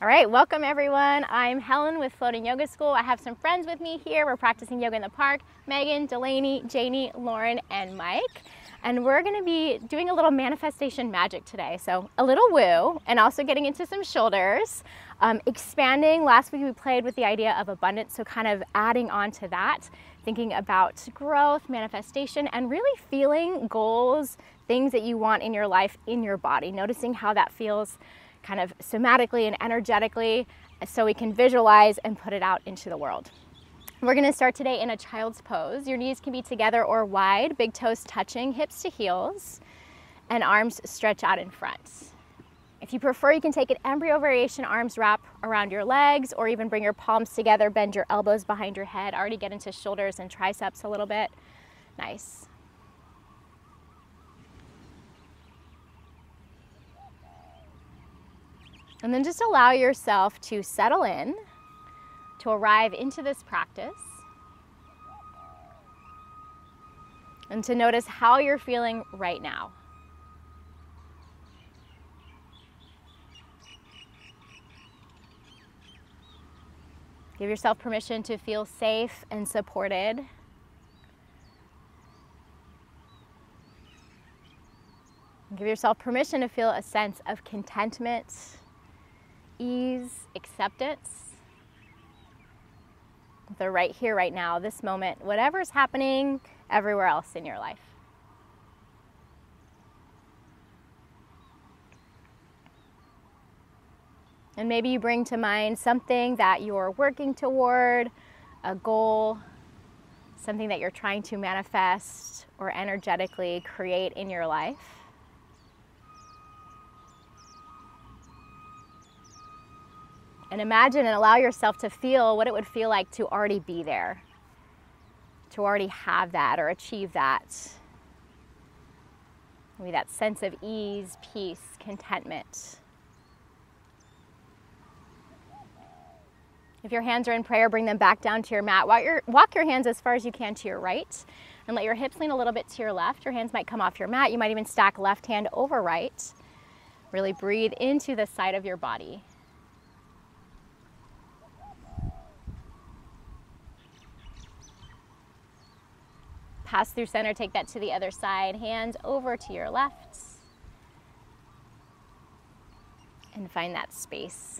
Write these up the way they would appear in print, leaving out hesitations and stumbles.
All right, welcome everyone. I'm Helen with Floating Yoga School. I have some friends with me here. We're practicing yoga in the park. Megan, Delaney, Janie, Lauren, and Mike. And we're gonna be doing a little manifestation magic today. So a little woo, and also getting into some shoulders. Expanding, last week we played with the idea of abundance, so kind of adding on to that, thinking about growth, manifestation, and really feeling goals, things that you want in your life, in your body. Noticing how that feels kind of somatically and energetically, so we can visualize and put it out into the world. We're gonna start today in a child's pose. Your knees can be together or wide, big toes touching, hips to heels, and arms stretch out in front. If you prefer, you can take an embryo variation, arms wrap around your legs, or even bring your palms together, bend your elbows behind your head, already get into shoulders and triceps a little bit. Nice. And then just allow yourself to settle in, to arrive into this practice, and to notice how you're feeling right now. Give yourself permission to feel safe and supported. Give yourself permission to feel a sense of contentment, ease, acceptance. The right here, right now, this moment, whatever's happening everywhere else in your life. And maybe you bring to mind something that you're working toward, a goal, something that you're trying to manifest or energetically create in your life. And imagine and allow yourself to feel what it would feel like to already be there, to already have that or achieve that. Maybe that sense of ease, peace, contentment. If your hands are in prayer, bring them back down to your mat. Walk your hands as far as you can to your right, and let your hips lean a little bit to your left. Your hands might come off your mat. You might even stack left hand over right. Really breathe into the side of your body. Pass through center, take that to the other side. Hands over to your left. And find that space.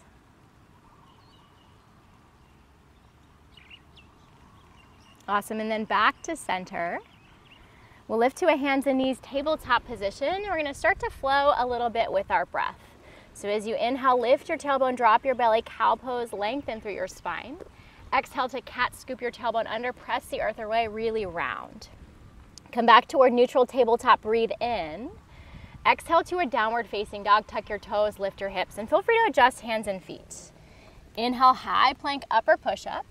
Awesome, and then back to center. We'll lift to a hands and knees tabletop position. We're gonna start to flow a little bit with our breath. So as you inhale, lift your tailbone, drop your belly, cow pose, lengthen through your spine. Exhale to cat, scoop your tailbone under, press the earth away, really round. Come back toward neutral tabletop, breathe in. Exhale to a downward facing dog, tuck your toes, lift your hips, and feel free to adjust hands and feet. Inhale, high plank, upper push-up.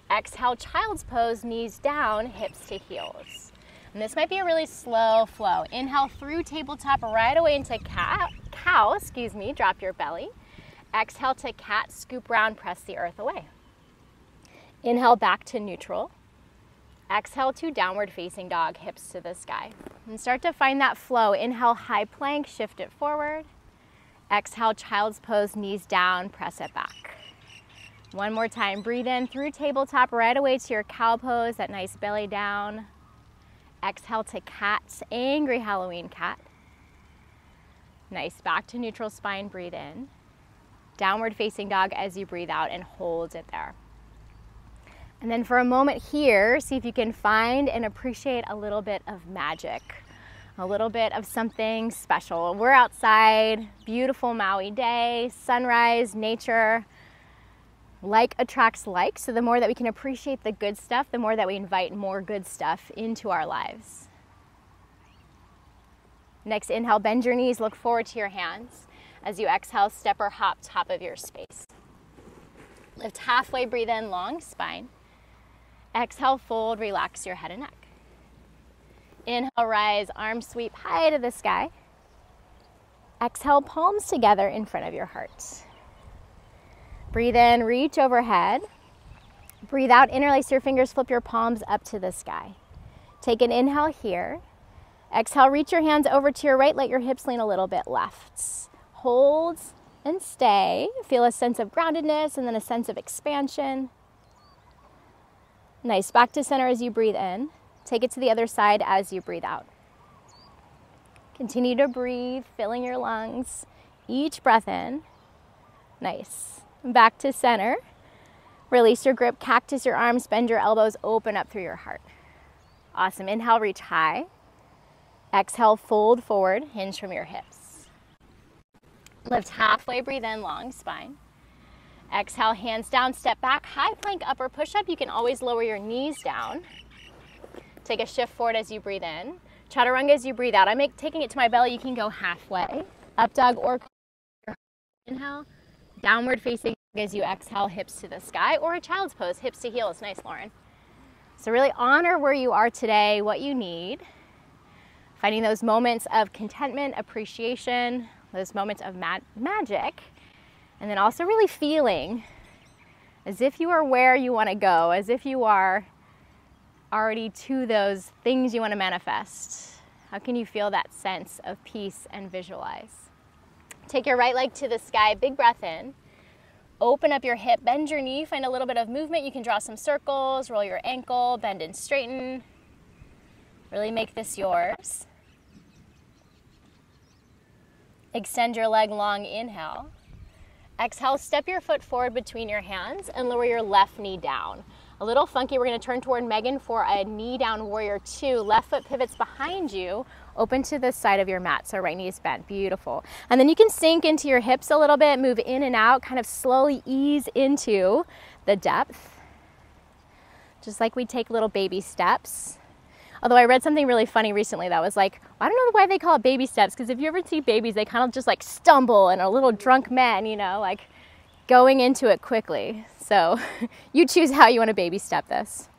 Exhale, child's pose, knees down, hips to heels. And this might be a really slow flow. Inhale through tabletop, right away into cow, drop your belly. Exhale to cat, scoop round, press the earth away. Inhale back to neutral. Exhale to downward facing dog, hips to the sky. And start to find that flow. Inhale, high plank, shift it forward. Exhale, child's pose, knees down, press it back. One more time, breathe in through tabletop, right away to your cow pose, that nice belly down. Exhale to cat, angry Halloween cat. Nice, back to neutral spine, breathe in. Downward facing dog as you breathe out, and hold it there. And then for a moment here, see if you can find and appreciate a little bit of magic, a little bit of something special. We're outside, beautiful Maui day, sunrise, nature. Like attracts like, so the more that we can appreciate the good stuff, the more that we invite more good stuff into our lives. Next inhale, bend your knees, look forward to your hands. As you exhale, step or hop top of your space. Lift halfway, breathe in, long spine. Exhale, fold, relax your head and neck. Inhale, rise, arms sweep high to the sky. Exhale, palms together in front of your heart. Breathe in, reach overhead. Breathe out, interlace your fingers, flip your palms up to the sky. Take an inhale here. Exhale, reach your hands over to your right, let your hips lean a little bit left. Hold, and stay. Feel a sense of groundedness and then a sense of expansion. Nice. Back to center as you breathe in. Take it to the other side as you breathe out. Continue to breathe, filling your lungs. Each breath in. Nice. Back to center. Release your grip, cactus your arms, bend your elbows, open up through your heart. Awesome. Inhale, reach high. Exhale, fold forward, hinge from your hips. Lift halfway, breathe in, long spine. Exhale, hands down, step back, high plank, upper push-up. You can always lower your knees down. Take a shift forward as you breathe in. Chaturanga as you breathe out. I'm taking it to my belly. You can go halfway. Up dog or inhale. Downward facing as you exhale, hips to the sky, or a child's pose, hips to heels. Nice, Lauren. So really honor where you are today, what you need. Finding those moments of contentment, appreciation, those moments of magic. And then also really feeling as if you are where you want to go, as if you are already to those things you want to manifest. How can you feel that sense of peace and visualize? Take your right leg to the sky, big breath in. Open up your hip, bend your knee, find a little bit of movement. You can draw some circles, roll your ankle, bend and straighten. Really make this yours. Extend your leg long, inhale. Exhale, step your foot forward between your hands and lower your left knee down. A little funky, we're gonna turn toward Megan for a knee down warrior 2. Left foot pivots behind you, open to the side of your mat, so right knee is bent, beautiful. And then you can sink into your hips a little bit, move in and out, kind of slowly ease into the depth. Just like we take little baby steps. Although I read something really funny recently that was like, I don't know why they call it baby steps, because if you ever see babies, they kind of just like stumble and are little drunk men, you know, like going into it quickly. So you choose how you want to baby step this.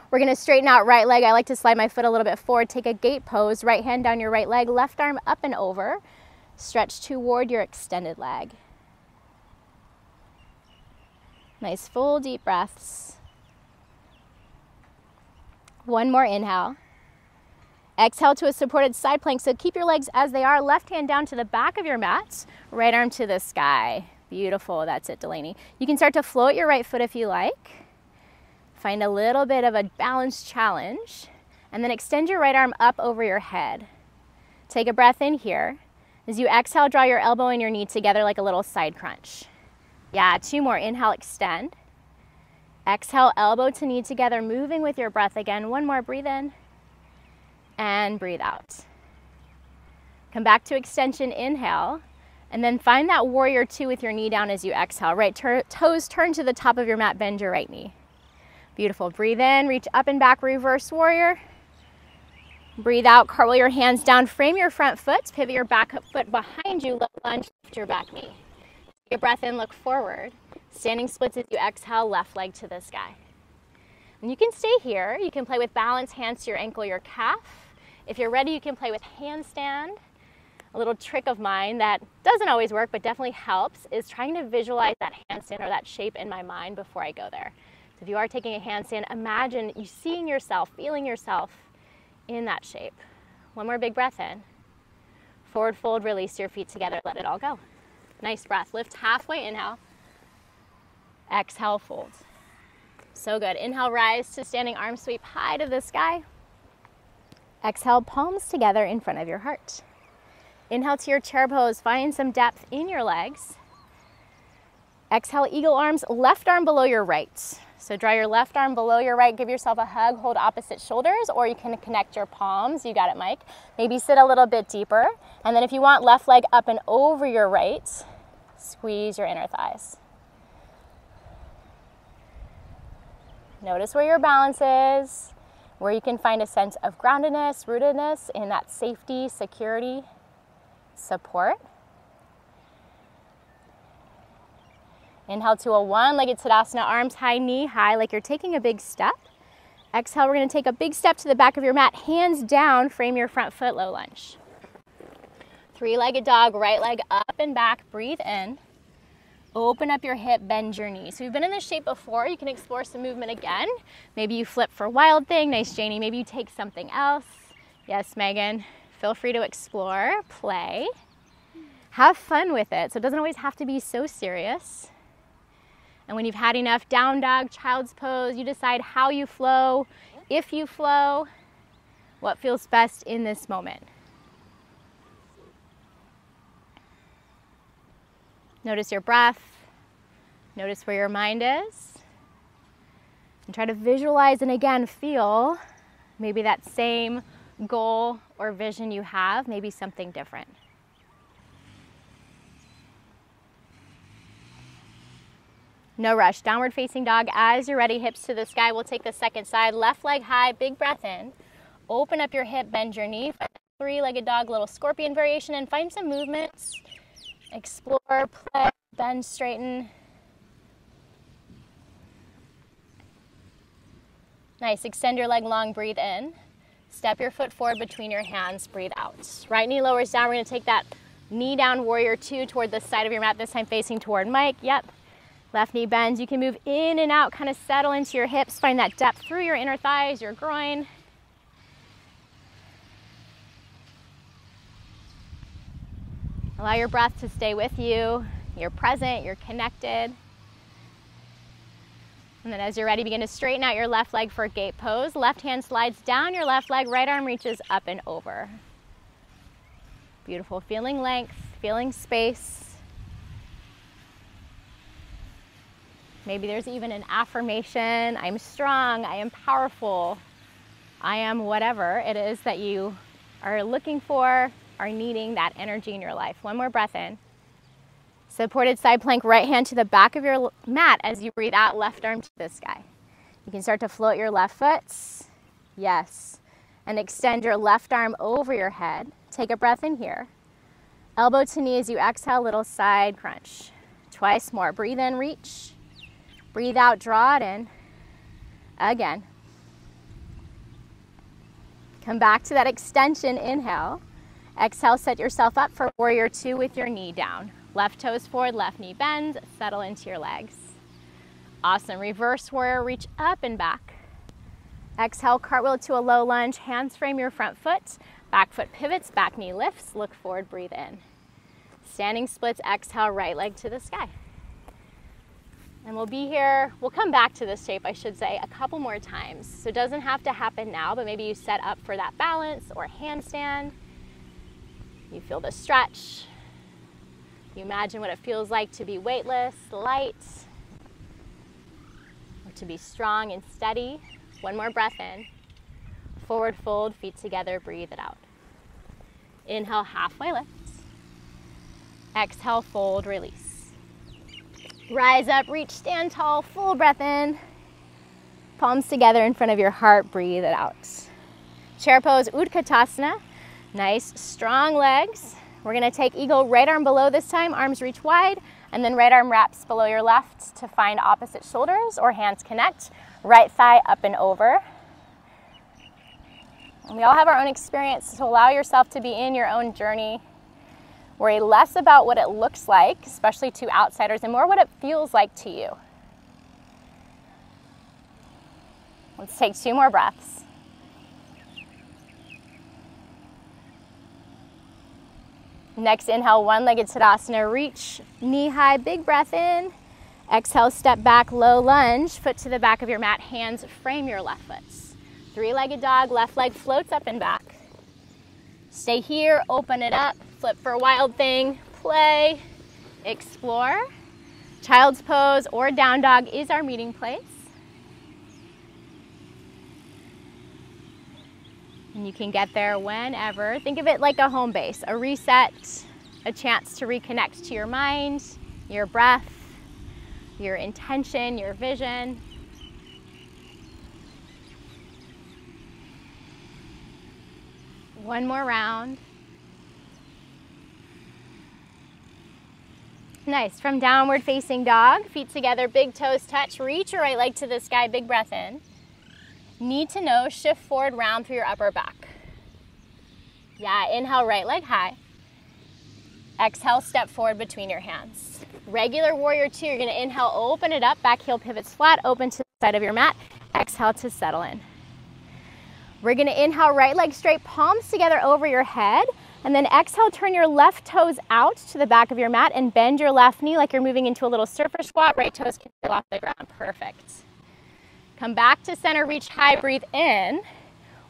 We're going to straighten out right leg. I like to slide my foot a little bit forward, take a gate pose, right hand down your right leg, left arm up and over, stretch toward your extended leg. Nice full deep breaths. One more inhale. Exhale to a supported side plank. So keep your legs as they are. Left hand down to the back of your mat. Right arm to the sky. Beautiful. That's it, Delaney. You can start to float your right foot if you like. Find a little bit of a balance challenge. And then extend your right arm up over your head. Take a breath in here. As you exhale, draw your elbow and your knee together like a little side crunch. Yeah, 2 more. Inhale, extend. Exhale, elbow to knee together, moving with your breath again. 1 more, breathe in and breathe out. Come back to extension, inhale, and then find that warrior 2 with your knee down as you exhale. Right toes turn to the top of your mat, bend your right knee. Beautiful, breathe in, reach up and back, reverse warrior. Breathe out, cartwheel your hands down, frame your front foot, pivot your back foot behind you, low lunge, lift your back knee. Take a breath in, look forward. Standing splits as you exhale, left leg to the sky. And you can stay here. You can play with balance, hands to your ankle, your calf. If you're ready, you can play with handstand. A little trick of mine that doesn't always work, but definitely helps, is trying to visualize that handstand or that shape in my mind before I go there. So if you are taking a handstand, imagine you seeing yourself, feeling yourself in that shape. 1 more big breath in. Forward fold, release your feet together, let it all go. Nice breath. Lift halfway, inhale. Exhale, fold. So good. Inhale, rise to standing arm sweep high to the sky. Exhale, palms together in front of your heart. Inhale to your chair pose. Find some depth in your legs. Exhale, eagle arms, left arm below your right. So draw your left arm below your right. Give yourself a hug. Hold opposite shoulders, or you can connect your palms. You got it, Mike. Maybe sit a little bit deeper. And then if you want, left leg up and over your right. Squeeze your inner thighs. Notice where your balance is, where you can find a sense of groundedness, rootedness in that safety, security, support. Inhale to a one-legged Tadasana, arms high, knee high, like you're taking a big step. Exhale, we're going to take a big step to the back of your mat, hands down, frame your front foot, low lunge. 3-legged dog, right leg up and back, breathe in. Open up your hip, bend your knee. So you've been in this shape before. You can explore some movement again. Maybe you flip for Wild Thing. Nice, Janie. Maybe you take something else. Yes, Megan. Feel free to explore, play. Have fun with it. So it doesn't always have to be so serious. And when you've had enough down dog, child's pose, you decide how you flow, if you flow, what feels best in this moment. Notice your breath. Notice where your mind is. And try to visualize and again feel maybe that same goal or vision you have, maybe something different. No rush. Downward facing dog. As you're ready, hips to the sky. We'll take the second side. Left leg high, big breath in. Open up your hip, bend your knee. Find a three-legged dog, little scorpion variation, and find some movements. Explore, play, bend, straighten. Nice. Extend your leg long, breathe in. Step your foot forward between your hands, breathe out. Right knee lowers down. We're going to take that knee down, warrior two, toward the side of your mat, this time facing toward Mike. Yep. Left knee bends. You can move in and out, kind of settle into your hips. Find that depth through your inner thighs, your groin. Allow your breath to stay with you. You're present, you're connected. And then as you're ready, begin to straighten out your left leg for gate pose. Left hand slides down your left leg, right arm reaches up and over. Beautiful. Feeling length, feeling space. Maybe there's even an affirmation. I'm strong, I am powerful, I am whatever it is that you are looking for, are needing that energy in your life. One more breath in. Supported side plank, right hand to the back of your mat as you breathe out, left arm to the sky. You can start to float your left foot. Yes. And extend your left arm over your head. Take a breath in here. Elbow to knee as you exhale, little side crunch. Twice more. Breathe in, reach. Breathe out, draw it in. Again. Come back to that extension, inhale. Exhale, set yourself up for warrior two with your knee down. Left toes forward, left knee bends, settle into your legs. Awesome. Reverse warrior, reach up and back. Exhale, cartwheel to a low lunge, hands frame your front foot, back foot pivots, back knee lifts, look forward, breathe in. Standing splits, exhale, right leg to the sky. And we'll be here, we'll come back to this shape, I should say, a couple more times. So it doesn't have to happen now, but maybe you set up for that balance or handstand. You feel the stretch. You imagine what it feels like to be weightless, light, or to be strong and steady. One more breath in. Forward fold, feet together, breathe it out. Inhale, halfway lift. Exhale, fold, release. Rise up, reach, stand tall, full breath in. Palms together in front of your heart, breathe it out. Chair pose, Utkatasana. Nice, strong legs. We're gonna take eagle, right arm below this time, arms reach wide, and then right arm wraps below your left to find opposite shoulders or hands connect. Right thigh up and over. And we all have our own experience, so allow yourself to be in your own journey. Worry less about what it looks like, especially to outsiders, and more what it feels like to you. Let's take 2 more breaths. Next, inhale, one-legged Tadasana, reach, knee high, big breath in. Exhale, step back, low lunge, foot to the back of your mat, hands frame your left foot. 3-legged dog, left leg floats up and back. Stay here, open it up, flip for a wild thing, play, explore. Child's pose or down dog is our meeting place. And you can get there whenever. Think of it like a home base, a reset, a chance to reconnect to your mind, your breath, your intention, your vision. One more round. Nice. From downward facing dog, feet together, big toes touch, reach your right leg to the sky, big breath in. Need to know, shift forward, round through your upper back. Yeah, inhale, right leg high. Exhale, step forward between your hands. Regular warrior two, you're gonna inhale, open it up, back heel pivots flat, open to the side of your mat. Exhale to settle in. We're gonna inhale, right leg straight, palms together over your head. And then exhale, turn your left toes out to the back of your mat and bend your left knee like you're moving into a little surfer squat. Right toes can feel off the ground. Perfect. Come back to center, reach high, breathe in.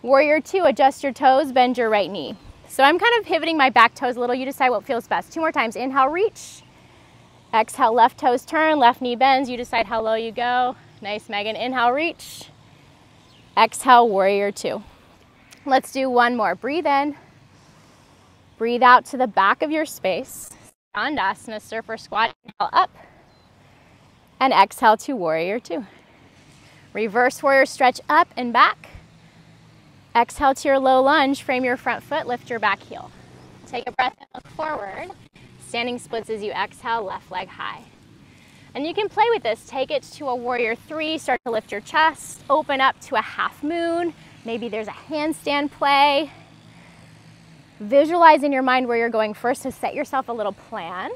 Warrior two, adjust your toes, bend your right knee. So I'm kind of pivoting my back toes a little. You decide what feels best. 2 more times. Inhale, reach. Exhale, left toes turn, left knee bends. You decide how low you go. Nice, Megan. Inhale, reach. Exhale, warrior two. Let's do one more. Breathe in. Breathe out to the back of your space. Skandasana, surfer squat. Inhale up. And exhale to warrior two. Reverse warrior, stretch up and back. Exhale to your low lunge. Frame your front foot. Lift your back heel. Take a breath and look forward. Standing splits as you exhale, left leg high. And you can play with this. Take it to a warrior three. Start to lift your chest. Open up to a half moon. Maybe there's a handstand play. Visualize in your mind where you're going first, so set yourself a little plan.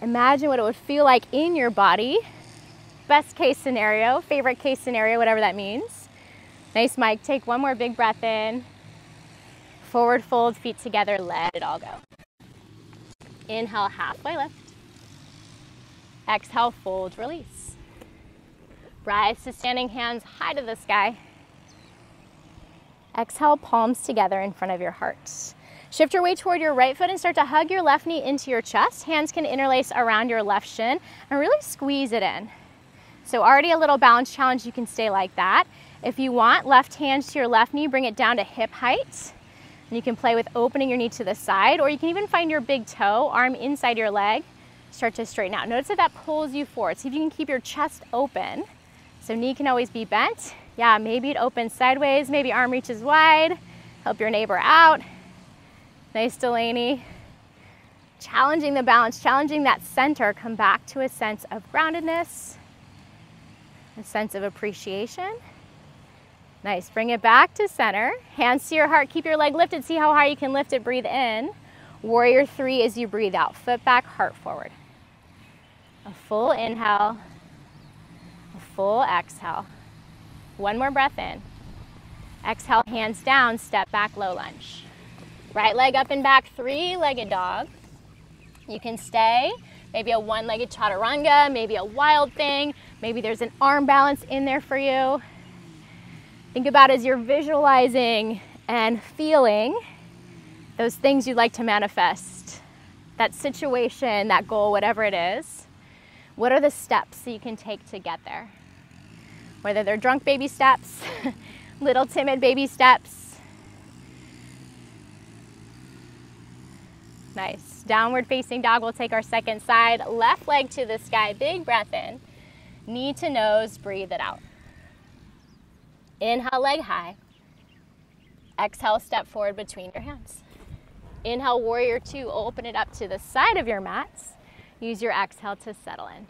Imagine what it would feel like in your body. Best case scenario, favorite case scenario, whatever that means. Nice, Mike. Take one more big breath in. Forward fold, feet together, let it all go. Inhale, halfway lift. Exhale, fold, release. Rise to standing, hands high to the sky. Exhale, palms together in front of your heart. Shift your weight toward your right foot and start to hug your left knee into your chest. Hands can interlace around your left shin and really squeeze it in. So already a little balance challenge, you can stay like that. If you want, left hand to your left knee, bring it down to hip height. And you can play with opening your knee to the side, or you can even find your big toe, arm inside your leg, start to straighten out. Notice that pulls you forward. See if you can keep your chest open. So knee can always be bent. Yeah, maybe it opens sideways, maybe arm reaches wide. Help your neighbor out. Nice, Delaney. Challenging the balance, challenging that center. Come back to a sense of groundedness, a sense of appreciation. Nice, bring it back to center. Hands to your heart, keep your leg lifted. See how high you can lift it, breathe in. Warrior three as you breathe out. Foot back, heart forward. A full inhale, a full exhale. One more breath in. Exhale, hands down, step back, low lunge. Right leg up and back, three-legged dog. You can stay, maybe a one-legged chaturanga, maybe a wild thing, maybe there's an arm balance in there for you. Think about as you're visualizing and feeling those things you'd like to manifest, that situation, that goal, whatever it is. What are the steps that you can take to get there? Whether they're drunk baby steps, little timid baby steps. Nice. Downward facing dog. We'll take our second side. Left leg to the sky. Big breath in. Knee to nose. Breathe it out. Inhale, leg high. Exhale, step forward between your hands. Inhale, warrior two. Open it up to the side of your mats. Use your exhale to settle in.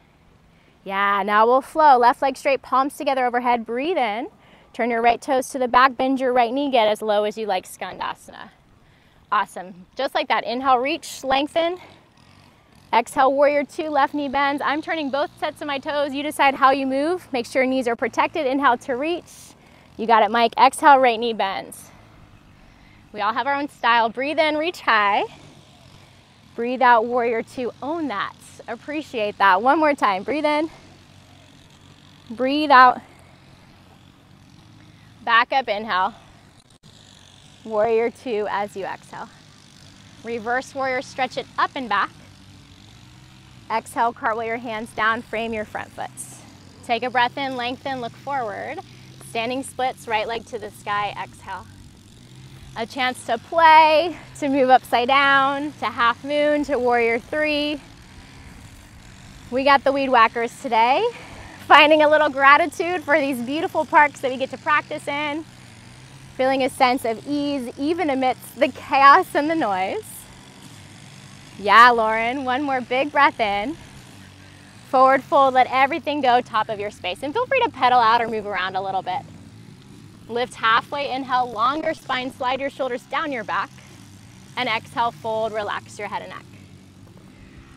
Yeah, now we'll flow. Left leg straight, palms together overhead. Breathe in. Turn your right toes to the back. Bend your right knee. Get as low as you like, Skandasana. Awesome. Just like that. Inhale, reach, lengthen. Exhale, warrior two, left knee bends. I'm turning both sets of my toes. You decide how you move. Make sure your knees are protected. Inhale to reach. You got it, Mike. Exhale, right knee bends. We all have our own style. Breathe in, reach high. Breathe out, warrior two. Own that. Appreciate that. One more time. Breathe in. Breathe out. Back up, inhale. Warrior two as you exhale. Reverse warrior, stretch it up and back. Exhale, cartwheel your hands down, frame your front foot. Take a breath in, lengthen, look forward. Standing splits, right leg to the sky, exhale. A chance to play, to move upside down, to half moon, to warrior three. We got the weed whackers today. Finding a little gratitude for these beautiful parks that we get to practice in. Feeling a sense of ease even amidst the chaos and the noise. Yeah, Lauren, one more big breath in. Forward fold, let everything go, top of your space. And feel free to pedal out or move around a little bit. Lift halfway, inhale, longer spine, slide your shoulders down your back. And exhale, fold, relax your head and neck.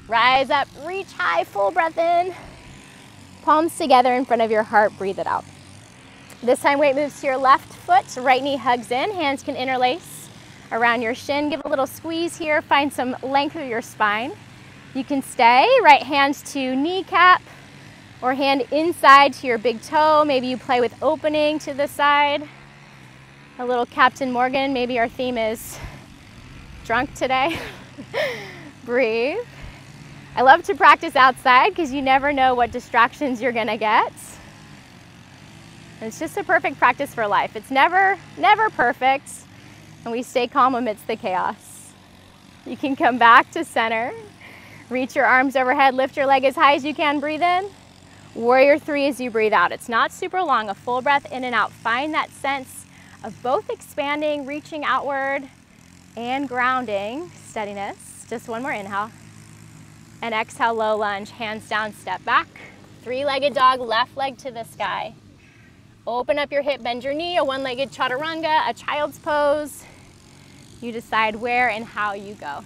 Rise up, reach high, full breath in. Palms together in front of your heart, breathe it out. This time weight moves to your left foot, right knee hugs in, hands can interlace around your shin. Give a little squeeze here. Find some length through your spine. You can stay. Right hand to kneecap or hand inside to your big toe. Maybe you play with opening to the side. A little Captain Morgan. Maybe our theme is drunk today. Breathe. I love to practice outside because you never know what distractions you're gonna get. And it's just a perfect practice for life. It's never perfect, and we stay calm amidst the chaos. You can come back to center. Reach your arms overhead, lift your leg as high as you can, breathe in. Warrior 3 as you breathe out. It's not super long, a full breath in and out. Find that sense of both expanding, reaching outward, and grounding, steadiness. Just one more inhale. And exhale, low lunge, hands down, step back. Three-legged dog, left leg to the sky. Open up your hip, bend your knee, a one-legged chaturanga, a child's pose. You decide where and how you go.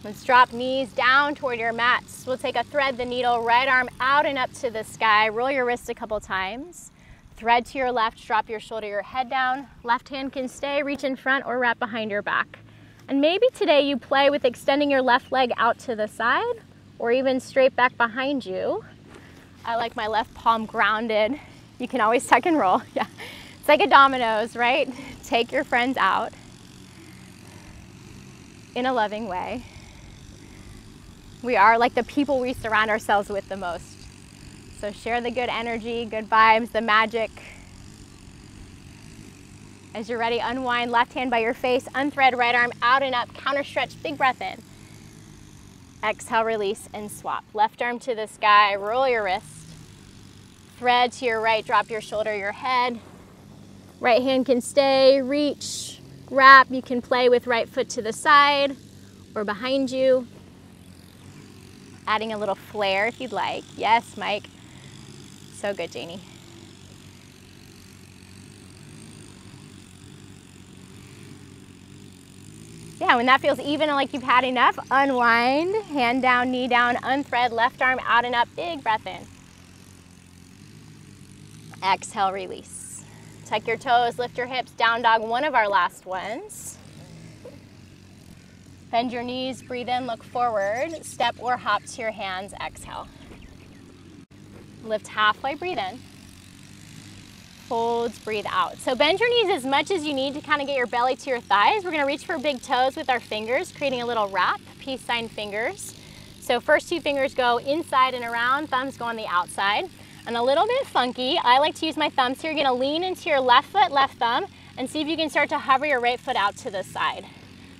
Let's drop knees down toward your mats. We'll take a thread the needle, right arm out and up to the sky. Roll your wrist a couple times. Thread to your left, drop your shoulder, your head down. Left hand can stay, reach in front or wrap behind your back. And maybe today you play with extending your left leg out to the side or even straight back behind you. I like my left palm grounded. You can always tuck and roll. Yeah, it's like a dominoes, right? Take your friends out in a loving way. We are like the people we surround ourselves with the most. So share the good energy, good vibes, the magic. As you're ready, unwind, left hand by your face, unthread, right arm out and up, counter stretch, big breath in. Exhale, release and swap. Left arm to the sky, roll your wrist. Thread to your right, drop your shoulder, your head. Right hand can stay, reach, wrap. You can play with right foot to the side or behind you. Adding a little flair if you'd like. Yes, Mike. So good, Janie. Yeah, when that feels even and like you've had enough, unwind, hand down, knee down, unthread, left arm out and up, big breath in. Exhale, release. Tuck your toes, lift your hips, down dog, one of our last ones. Bend your knees, breathe in, look forward, step or hop to your hands, exhale. Lift halfway, breathe in. Folds, breathe out. So bend your knees as much as you need to kind of get your belly to your thighs. We're gonna reach for big toes with our fingers, creating a little wrap, peace sign fingers. So first two fingers go inside and around, thumbs go on the outside. And a little bit funky, I like to use my thumbs here. You're gonna lean into your left foot, left thumb, and see if you can start to hover your right foot out to the side.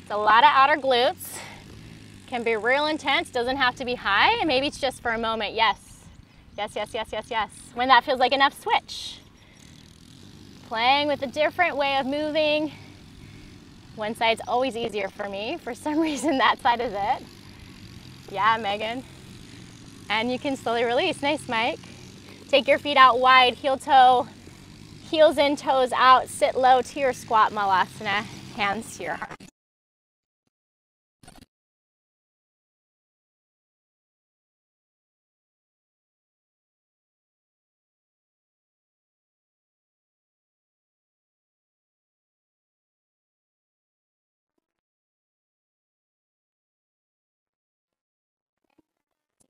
It's a lot of outer glutes. Can be real intense, doesn't have to be high, and maybe it's just for a moment. Yes. Yes, yes, yes, yes, yes. When that feels like enough, switch. Playing with a different way of moving. One side's always easier for me. For some reason, that side is it. Yeah, Megan. And you can slowly release. Nice, Mike. Take your feet out wide, heel toe, heels in, toes out. Sit low to your squat malasana, hands to your heart.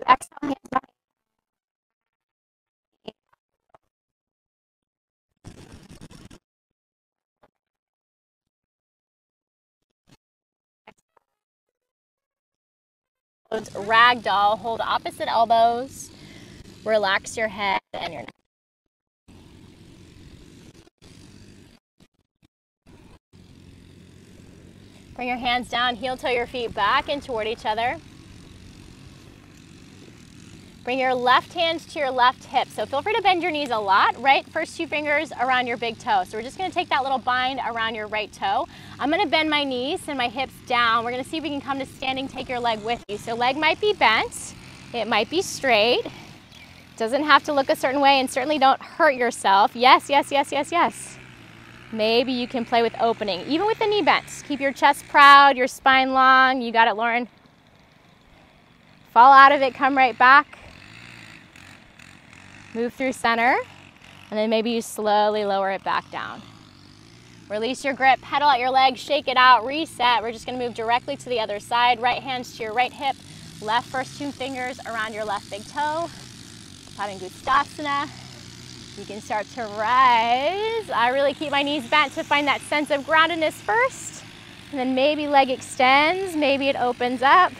Exhale, hands behind. Ragdoll, hold opposite elbows. Relax your head and your neck. Bring your hands down, heel toe your feet back and toward each other. Bring your left hand to your left hip. So feel free to bend your knees a lot, right? First two fingers around your big toe. So we're just gonna take that little bind around your right toe. I'm gonna bend my knees and my hips down. We're gonna see if we can come to standing, take your leg with you. So leg might be bent, it might be straight. Doesn't have to look a certain way, and certainly don't hurt yourself. Yes, yes, yes, yes, yes. Maybe you can play with opening, even with the knee bent. Keep your chest proud, your spine long. You got it, Lauren. fall out of it, come right back. Move through center, and then maybe you slowly lower it back down. Release your grip, pedal out your legs, shake it out, reset. We're just gonna move directly to the other side. Right hands to your right hip, left first two fingers around your left big toe. Padangusthasana. You can start to rise. I really keep my knees bent to find that sense of groundedness first. And then maybe leg extends, maybe it opens up.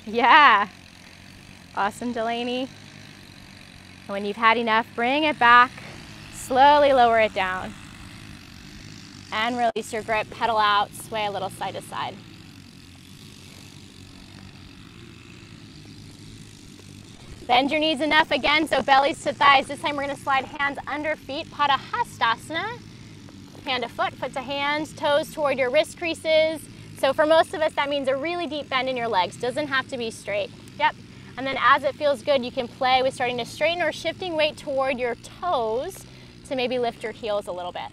Yeah. Awesome, Delaney. And when you've had enough, bring it back. Slowly lower it down. And release your grip, pedal out, sway a little side to side. Bend your knees enough again, so bellies to thighs. This time we're gonna slide hands under feet, Padahastasana. Hand to foot, foot to hand, toes toward your wrist creases. So for most of us, that means a really deep bend in your legs. Doesn't have to be straight. Yep. And then as it feels good, you can play with starting to straighten or shifting weight toward your toes to maybe lift your heels a little bit.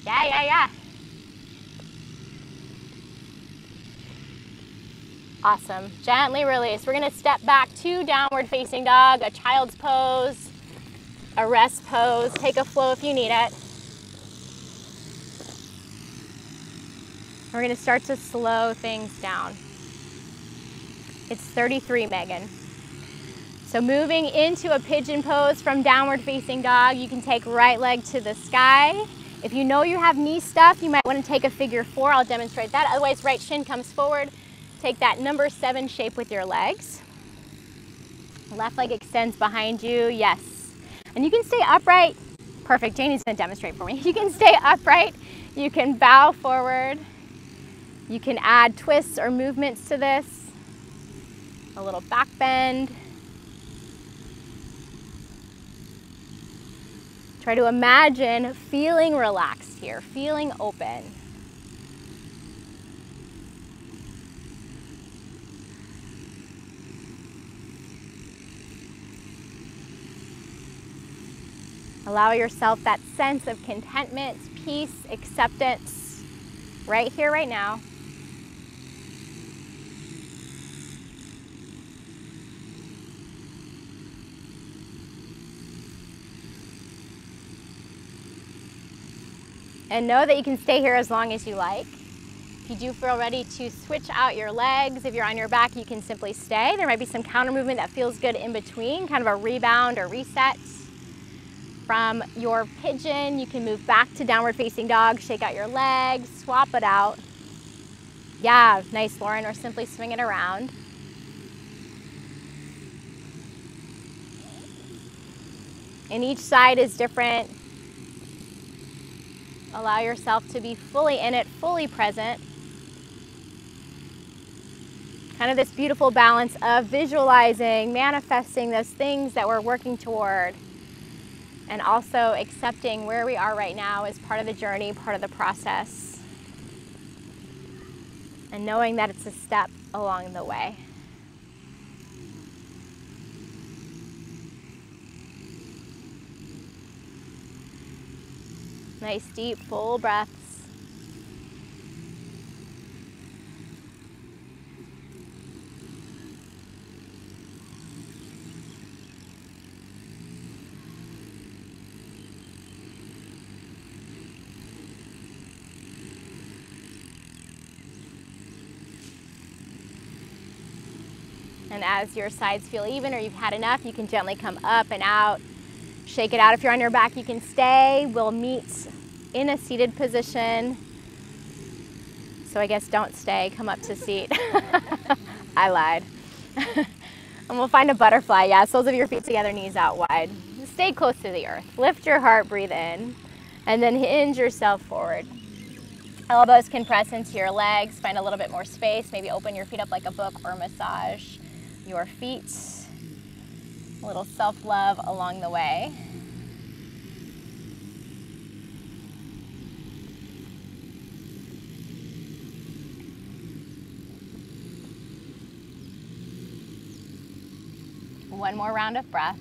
Yeah. Awesome. Gently release. We're gonna step back to downward facing dog, a child's pose, a rest pose. Take a flow if you need it. We're gonna start to slow things down. It's 33, Megan. So moving into a pigeon pose from downward facing dog, you can take right leg to the sky. If you know you have knee stuff, you might want to take a figure 4. I'll demonstrate that. Otherwise, right shin comes forward. Take that number 7 shape with your legs. Left leg extends behind you, yes. And you can stay upright. Perfect, Janie's gonna demonstrate for me. You can stay upright, you can bow forward. You can add twists or movements to this. A little back bend. Try to imagine feeling relaxed here, feeling open. Allow yourself that sense of contentment, peace, acceptance, right here, right now. And know that you can stay here as long as you like. If you do feel ready to switch out your legs, if you're on your back, you can simply stay. There might be some counter movement that feels good in between, kind of a rebound or reset. From your pigeon, you can move back to downward facing dog, shake out your legs, swap it out. Yeah, nice, Lauren, or simply swing it around. And each side is different. Allow yourself to be fully in it, fully present. Kind of this beautiful balance of visualizing, manifesting those things that we're working toward, and also accepting where we are right now as part of the journey, part of the process, and knowing that it's a step along the way. Nice, deep, full breaths. And as your sides feel even or you've had enough, you can gently come up and out. Shake it out. If you're on your back, you can stay. We'll meet in a seated position. So I guess don't stay, come up to seat. I lied. And we'll find a butterfly. Yeah, soles of your feet together, knees out wide. Stay close to the earth. Lift your heart, breathe in, and then hinge yourself forward. Elbows can press into your legs. Find a little bit more space. Maybe open your feet up like a book or massage your feet. A little self-love along the way. One more round of breath.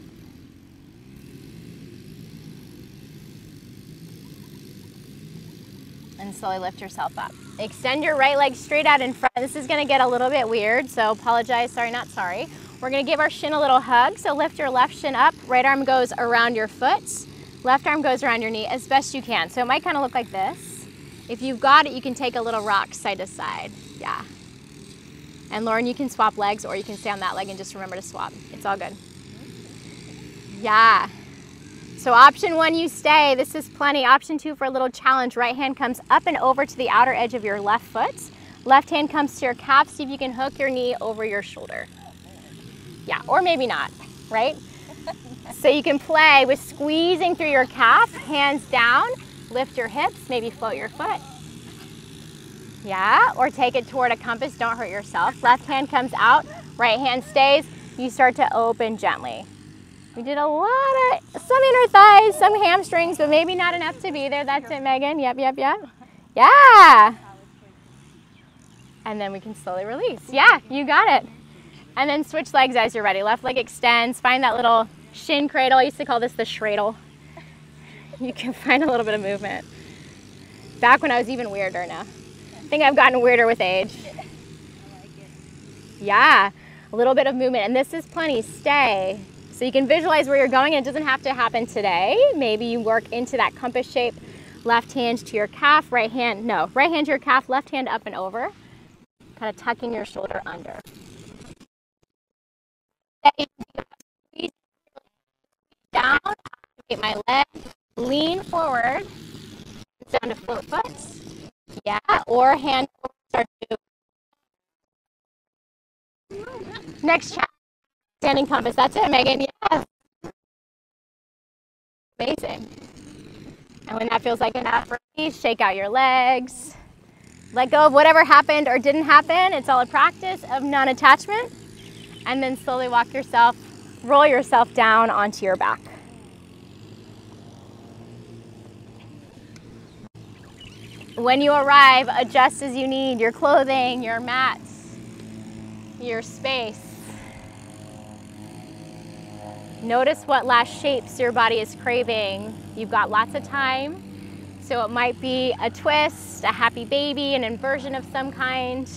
And slowly lift yourself up. Extend your right leg straight out in front. This is gonna get a little bit weird, so apologize, sorry, not sorry. We're gonna give our shin a little hug, so lift your left shin up, right arm goes around your foot, left arm goes around your knee as best you can. So it might kind of look like this. If you've got it, you can take a little rock side to side, yeah. And Lauren, you can swap legs or you can stay on that leg and just remember to swap. It's all good. Yeah. So option 1, you stay. This is plenty. Option 2 for a little challenge. Right hand comes up and over to the outer edge of your left foot. Left hand comes to your calf. See if you can hook your knee over your shoulder. Yeah, or maybe not, right? So you can play with squeezing through your calf, hands down, lift your hips, maybe float your foot. Yeah, or take it toward a compass, don't hurt yourself. Left hand comes out, right hand stays. You start to open gently. We did a lot of, some inner thighs, some hamstrings, but maybe not enough to be there. That's it, Megan. Yep, yep, yep. Yeah. And then we can slowly release. Yeah, you got it. And then switch legs as you're ready. Left leg extends. Find that little shin cradle. I used to call this the shradle. You can find a little bit of movement. Back when I was even weirder now. I think I've gotten weirder with age. Yeah, a little bit of movement. And this is plenty. Stay. So you can visualize where you're going, and it doesn't have to happen today. Maybe you work into that compass shape. Left hand to your calf, right hand to your calf, left hand up and over. Kind of tucking your shoulder under. Squeeze down, activate my leg, lean forward, down to float foot. Yeah, or hand start to. Next challenge, standing compass. That's it, Megan. Yes. Amazing. And when that feels like enough, release, shake out your legs. Let go of whatever happened or didn't happen. It's all a practice of non-attachment. And then slowly roll yourself down onto your back. When you arrive, adjust as you need. Your clothing, your mats, your space. Notice what last shapes your body is craving. You've got lots of time. So it might be a twist, a happy baby, an inversion of some kind.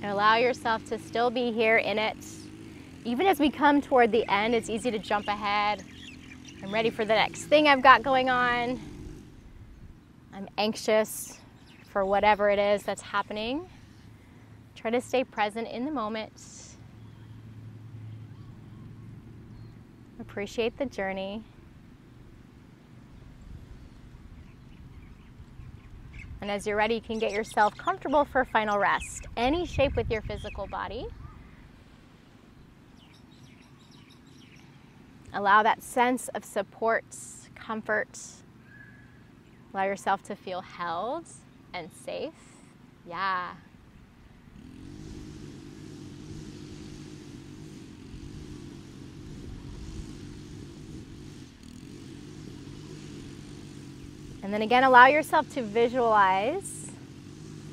And allow yourself to still be here in it. Even as we come toward the end, it's easy to jump ahead. I'm ready for the next thing I've got going on. I'm anxious for whatever it is that's happening. Try to stay present in the moment. Appreciate the journey. And as you're ready, you can get yourself comfortable for final rest. Any shape with your physical body. Allow that sense of support, comfort. Allow yourself to feel held and safe. Yeah. And then again, allow yourself to visualize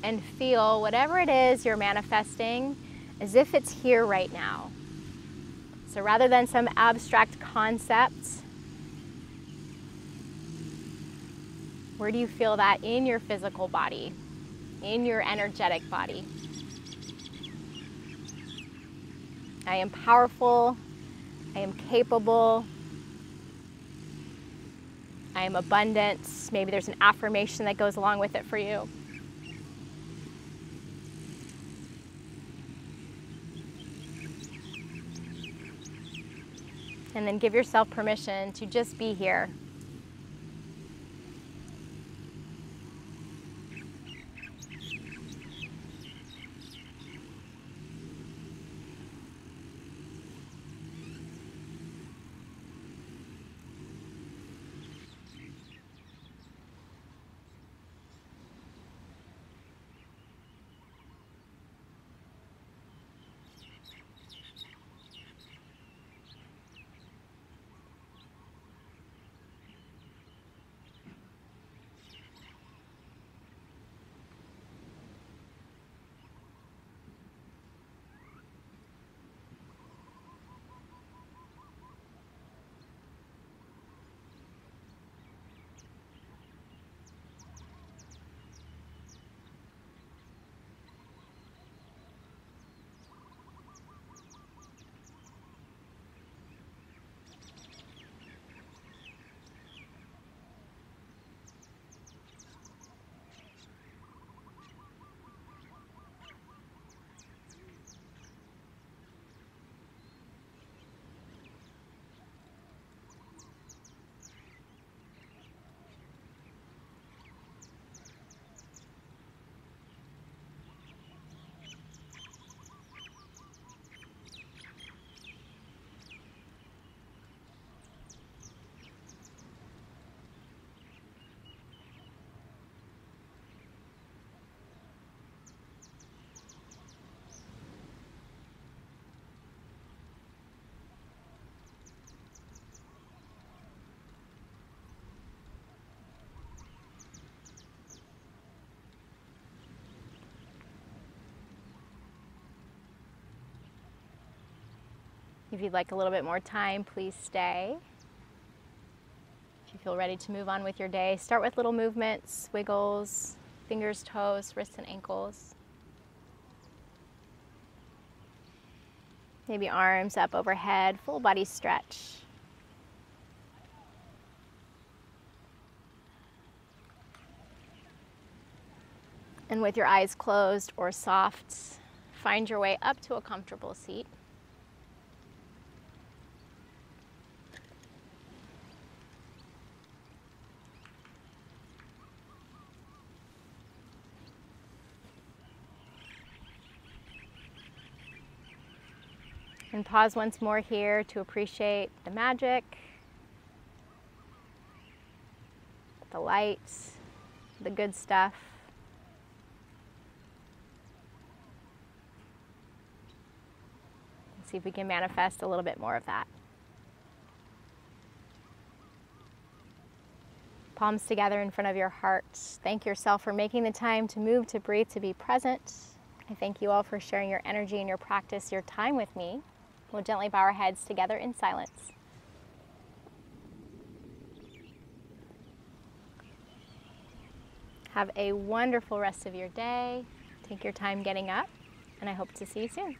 and feel whatever it is you're manifesting as if it's here right now. So rather than some abstract concept, where do you feel that in your physical body, in your energetic body? I am powerful. I am capable. I am abundant. Maybe there's an affirmation that goes along with it for you. And then give yourself permission to just be here. If you'd like a little bit more time, please stay. If you feel ready to move on with your day, start with little movements, wiggles, fingers, toes, wrists, and ankles. Maybe arms up overhead, full body stretch. And with your eyes closed or soft, find your way up to a comfortable seat. And pause once more here to appreciate the magic, the light, the good stuff. See if we can manifest a little bit more of that. Palms together in front of your heart. Thank yourself for making the time to move, to breathe, to be present. I thank you all for sharing your energy and your practice, your time with me. We'll gently bow our heads together in silence. Have a wonderful rest of your day. Take your time getting up, and I hope to see you soon.